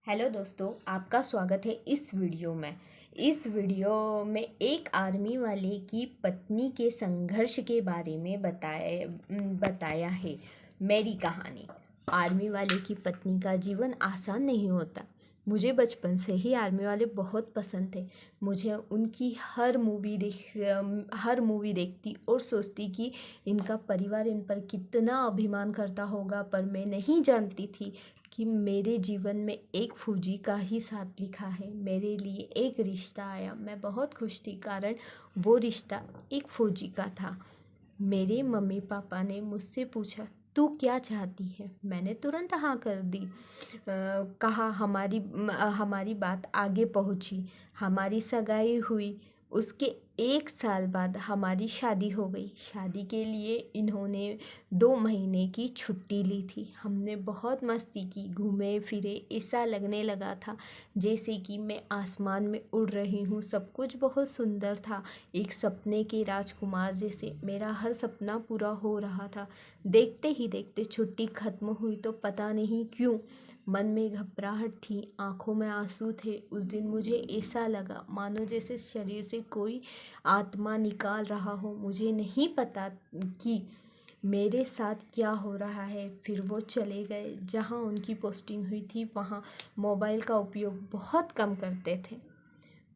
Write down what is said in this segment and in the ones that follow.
Hello दोस्तों, आपका स्वागत है इस वीडियो में। इस वीडियो में एक आर्मी वाले की पत्नी के संघर्ष के बारे में बताया है। मेरी कहानी। आर्मी वाले की पत्नी का जीवन आसान नहीं होता। मुझे बचपन से ही आर्मी वाले बहुत पसंद थे। मुझे उनकी हर मूवी देखती और सोचती कि इनका परिवार इन पर कितना अभिमान करता होगा, पर मैं नहीं जानती थी कि मेरे जीवन में एक फौजी का ही साथ लिखा है। मेरे लिए एक रिश्ता आया। मैं बहुत खुश थी, कारण वो रिश्ता एक फौजी का था। मेरे मम्मी पापा ने मुझसे पूछा, तू क्या चाहती है? मैंने तुरंत हाँ कर दी। कहा हमारी बात आगे पहुंची। हमारी सगाई हुई। उसके 1 साल बाद हमारी शादी हो गई। शादी के लिए इन्होंने 2 महीने की छुट्टी ली थी। हमने बहुत मस्ती की, घूमे फिरे। ऐसा लगने लगा था जैसे कि मैं आसमान में उड़ रही हूँ। सब कुछ बहुत सुंदर था, एक सपने के राजकुमार जैसे। मेरा हर सपना पूरा हो रहा था। देखते ही देखते छुट्टी खत्म हुई तो पता नहीं क्यों मन में घबराहट थी, आंखों में आंसू थे। उस दिन मुझे ऐसा लगा मानो जैसे शरीर से कोई आत्मा निकाल रहा हो। मुझे नहीं पता कि मेरे साथ क्या हो रहा है। फिर वो चले गए। जहाँ उनकी पोस्टिंग हुई थी वहाँ मोबाइल का उपयोग बहुत कम करते थे।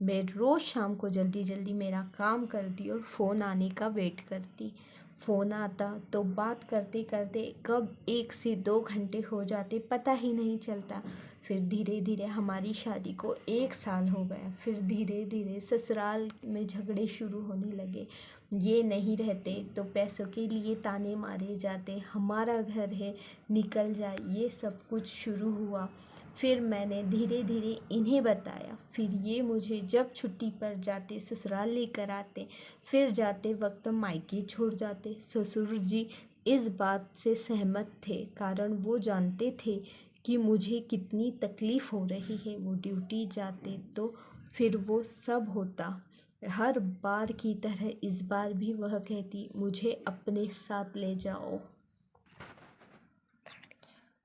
मैं रोज़ शाम को जल्दी जल्दी मेरा काम करती और फ़ोन आने का वेट करती। फ़ोन आता तो बात करते करते कब 1 से 2 घंटे हो जाते पता ही नहीं चलता। फिर धीरे धीरे हमारी शादी को 1 साल हो गया। फिर धीरे धीरे ससुराल में झगड़े शुरू होने लगे। ये नहीं रहते तो पैसों के लिए ताने मारे जाते, हमारा घर है निकल जाए, ये सब कुछ शुरू हुआ। फिर मैंने धीरे धीरे इन्हें बताया। फिर ये मुझे जब छुट्टी पर जाते ससुराल लेकर आते, फिर जाते वक्त मायके छोड़ जाते। ससुर जी इस बात से सहमत थे, कारण वो जानते थे कि मुझे कितनी तकलीफ़ हो रही है। वो ड्यूटी जाते तो फिर वो सब होता। हर बार की तरह इस बार भी वह कहती, मुझे अपने साथ ले जाओ।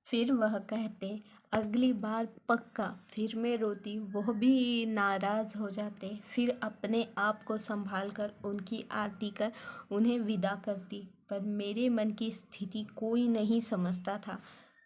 फिर वह कहते, अगली बार पक्का। फिर मैं रोती, वह भी नाराज़ हो जाते। फिर अपने आप को संभाल कर उनकी आरती कर उन्हें विदा करती। पर मेरे मन की स्थिति कोई नहीं समझता था।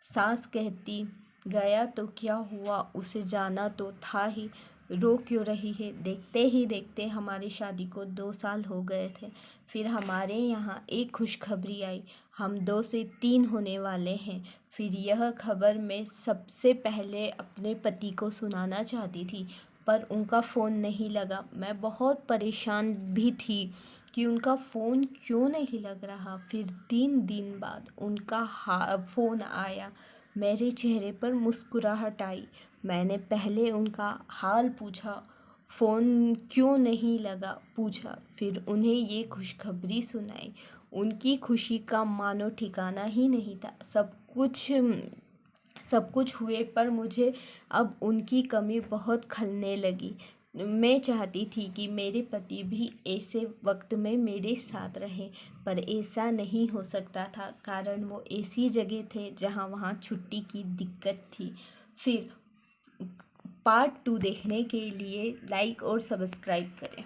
सास कहती, गया तो क्या हुआ, उसे जाना तो था ही, रो क्यों रही है? देखते ही देखते हमारी शादी को 2 साल हो गए थे। फिर हमारे यहाँ एक खुशखबरी आई, हम 2 से 3 होने वाले हैं। फिर यह खबर मैं सबसे पहले अपने पति को सुनाना चाहती थी, पर उनका फ़ोन नहीं लगा। मैं बहुत परेशान भी थी कि उनका फ़ोन क्यों नहीं लग रहा। फिर 3 दिन बाद उनका फ़ोन आया। मेरे चेहरे पर मुस्कुराहट आई। मैंने पहले उनका हाल पूछा, फ़ोन क्यों नहीं लगा पूछा, फिर उन्हें ये खुशखबरी सुनाई। उनकी खुशी का मानो ठिकाना ही नहीं था। सब कुछ हुए, पर मुझे अब उनकी कमी बहुत खलने लगी। मैं चाहती थी कि मेरे पति भी ऐसे वक्त में मेरे साथ रहे, पर ऐसा नहीं हो सकता था, कारण वो ऐसी जगह थे जहाँ वहाँ छुट्टी की दिक्कत थी। फिर पार्ट 2 देखने के लिए लाइक और सब्सक्राइब करें।